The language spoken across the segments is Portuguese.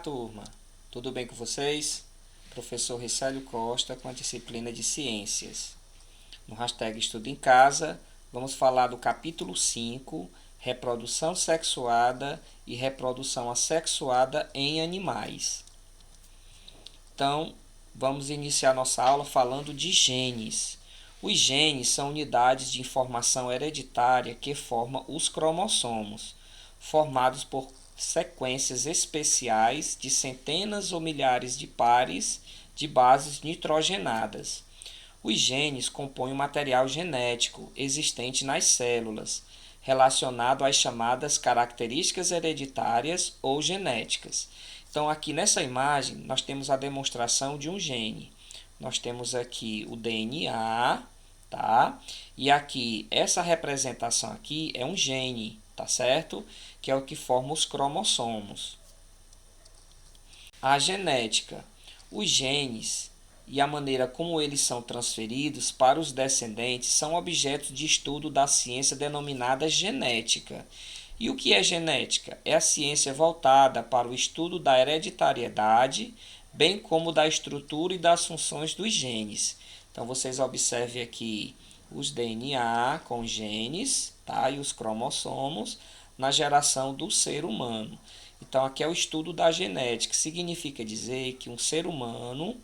turma! Tudo bem com vocês? Professor Ricélio Costa com a disciplina de Ciências. No hashtag Estudo em Casa, vamos falar do capítulo 5, Reprodução Sexuada e Reprodução Assexuada em Animais. Então, vamos iniciar nossa aula falando de genes. Os genes são unidades de informação hereditária que formam os cromossomos, formados por sequências especiais de centenas ou milhares de pares de bases nitrogenadas. Os genes compõem o material genético existente nas células, relacionado às chamadas características hereditárias ou genéticas. Então, aqui nessa imagem, nós temos a demonstração de um gene. Nós temos aqui o DNA, tá? E aqui, essa representação aqui é um gene, tá certo? Que é o que forma os cromossomos. A genética. Os genes e a maneira como eles são transferidos para os descendentes são objetos de estudo da ciência denominada genética. E o que é genética? É a ciência voltada para o estudo da hereditariedade, bem como da estrutura e das funções dos genes. Então, vocês observem aqui os DNA com genes, tá? E os cromossomos na geração do ser humano. Então, aqui é o estudo da genética, significa dizer que um ser humano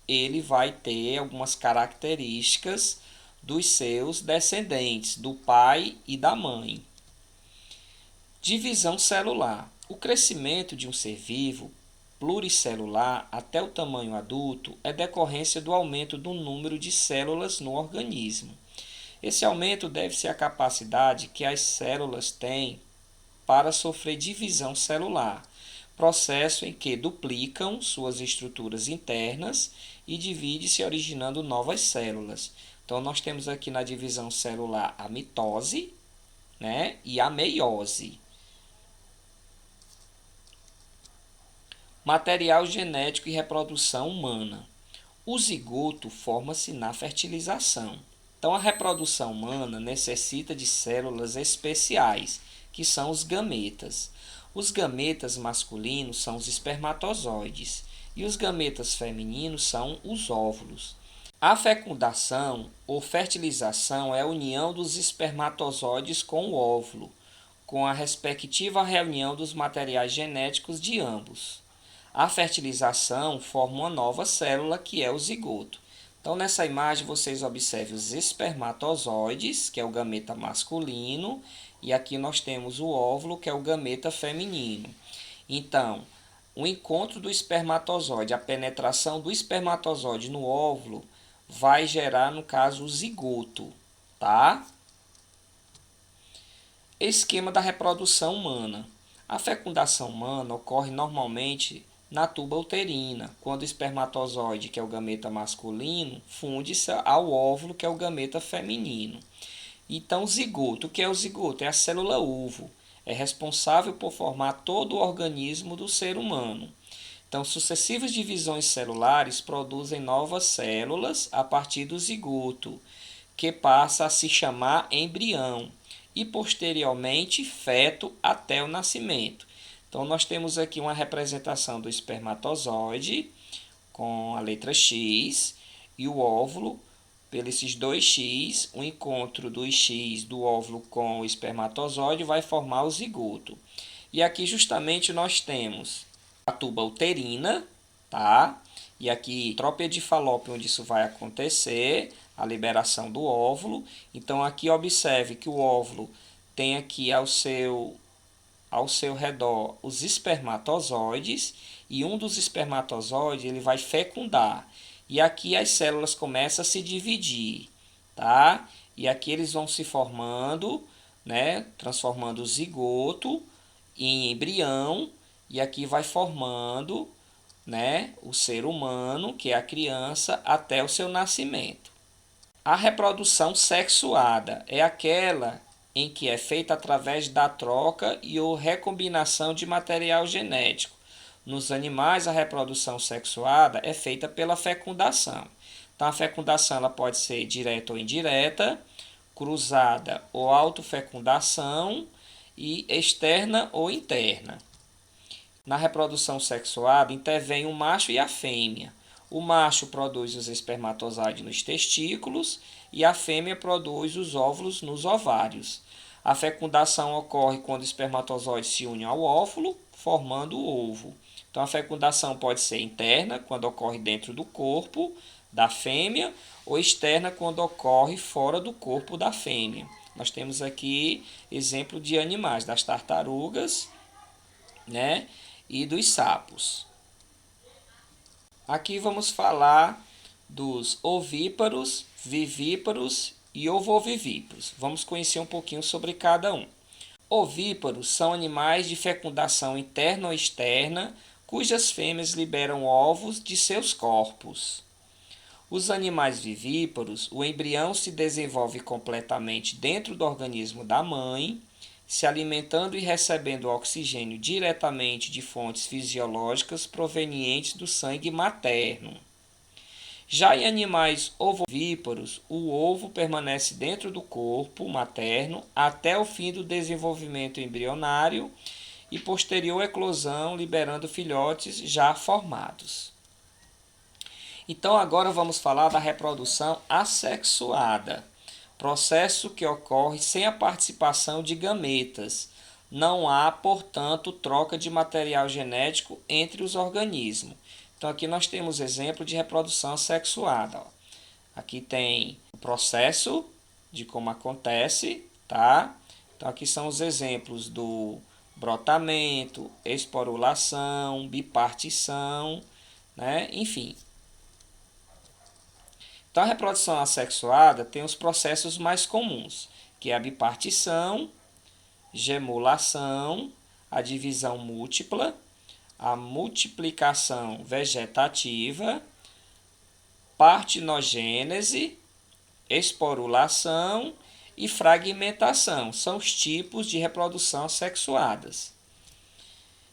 ele vai ter algumas características dos seus descendentes, do pai e da mãe. Divisão celular. O crescimento de um ser vivo pluricelular até o tamanho adulto é decorrência do aumento do número de células no organismo. Esse aumento deve-se à capacidade que as células têm para sofrer divisão celular, processo em que duplicam suas estruturas internas e divide-se originando novas células. Então, nós temos aqui na divisão celular a mitose, né, e a meiose. Material genético e reprodução humana. O zigoto forma-se na fertilização. Então, a reprodução humana necessita de células especiais, que são os gametas. Os gametas masculinos são os espermatozoides e os gametas femininos são os óvulos. A fecundação ou fertilização é a união dos espermatozoides com o óvulo, com a respectiva reunião dos materiais genéticos de ambos. A fertilização forma uma nova célula, que é o zigoto. Então, nessa imagem, vocês observem os espermatozoides, que é o gameta masculino, e aqui nós temos o óvulo, que é o gameta feminino. Então, o encontro do espermatozoide, a penetração do espermatozoide no óvulo, vai gerar, no caso, o zigoto, tá? Esquema da reprodução humana. A fecundação humana ocorre normalmente na tuba uterina, quando o espermatozoide, que é o gameta masculino, funde-se ao óvulo, que é o gameta feminino. Então, o zigoto. O que é o zigoto? É a célula ovo. É responsável por formar todo o organismo do ser humano. Então, sucessivas divisões celulares produzem novas células a partir do zigoto, que passa a se chamar embrião, e posteriormente feto até o nascimento. Então, nós temos aqui uma representação do espermatozoide com a letra X e o óvulo, pelos dois X, o encontro dos X do óvulo com o espermatozoide vai formar o zigoto. E aqui justamente nós temos a tuba uterina, tá? E aqui trópia de Falópio, onde isso vai acontecer, a liberação do óvulo. Então, aqui observe que o óvulo tem aqui ao seu redor os espermatozoides, e um dos espermatozoides ele vai fecundar. E aqui as células começam a se dividir, tá? E aqui eles vão se formando, né? Transformando o zigoto em embrião, e aqui vai formando, né, o ser humano, que é a criança, até o seu nascimento. A reprodução sexuada é aquela em que é feita através da troca e ou recombinação de material genético. Nos animais, a reprodução sexuada é feita pela fecundação. Então, a fecundação ela pode ser direta ou indireta, cruzada ou autofecundação e externa ou interna. Na reprodução sexuada, intervém o macho e a fêmea. O macho produz os espermatozoides nos testículos e a fêmea produz os óvulos nos ovários. A fecundação ocorre quando o espermatozoide se une ao óvulo, formando o ovo. Então, a fecundação pode ser interna, quando ocorre dentro do corpo da fêmea, ou externa, quando ocorre fora do corpo da fêmea. Nós temos aqui exemplo de animais, das tartarugas, né, e dos sapos. Aqui vamos falar dos ovíparos, vivíparos e ovovivíparos. Vamos conhecer um pouquinho sobre cada um. Ovíparos são animais de fecundação interna ou externa, cujas fêmeas liberam ovos de seus corpos. Os animais vivíparos, o embrião se desenvolve completamente dentro do organismo da mãe, se alimentando e recebendo oxigênio diretamente de fontes fisiológicas provenientes do sangue materno. Já em animais ovovíparos, o ovo permanece dentro do corpo materno até o fim do desenvolvimento embrionário e posterior eclosão, liberando filhotes já formados. Então agora vamos falar da reprodução assexuada, processo que ocorre sem a participação de gametas. Não há, portanto, troca de material genético entre os organismos. Então aqui nós temos exemplo de reprodução assexuada. Ó. Aqui tem o processo de como acontece, tá? Então aqui são os exemplos do brotamento, esporulação, bipartição, né? Enfim. Então, a reprodução assexuada tem os processos mais comuns, que é a bipartição, gemulação, a divisão múltipla, a multiplicação vegetativa, partinogênese, esporulação e fragmentação. São os tipos de reprodução assexuadas.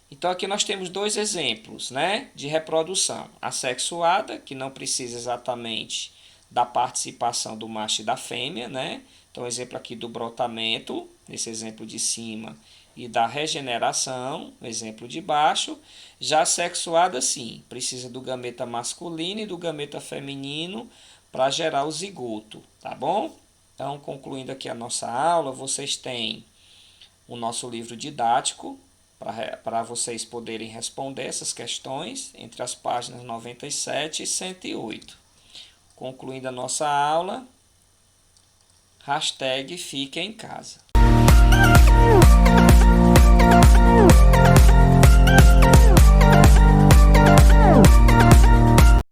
Então, aqui nós temos dois exemplos, né, de reprodução assexuada, que não precisa exatamente da participação do macho e da fêmea, né? Então, exemplo aqui do brotamento, nesse exemplo de cima, e da regeneração, no exemplo de baixo. Já sexuada, sim, precisa do gameta masculino e do gameta feminino para gerar o zigoto, tá bom? Então, concluindo aqui a nossa aula, vocês têm o nosso livro didático para vocês poderem responder essas questões entre as páginas 97 e 108. Concluindo a nossa aula, hashtag fique em casa.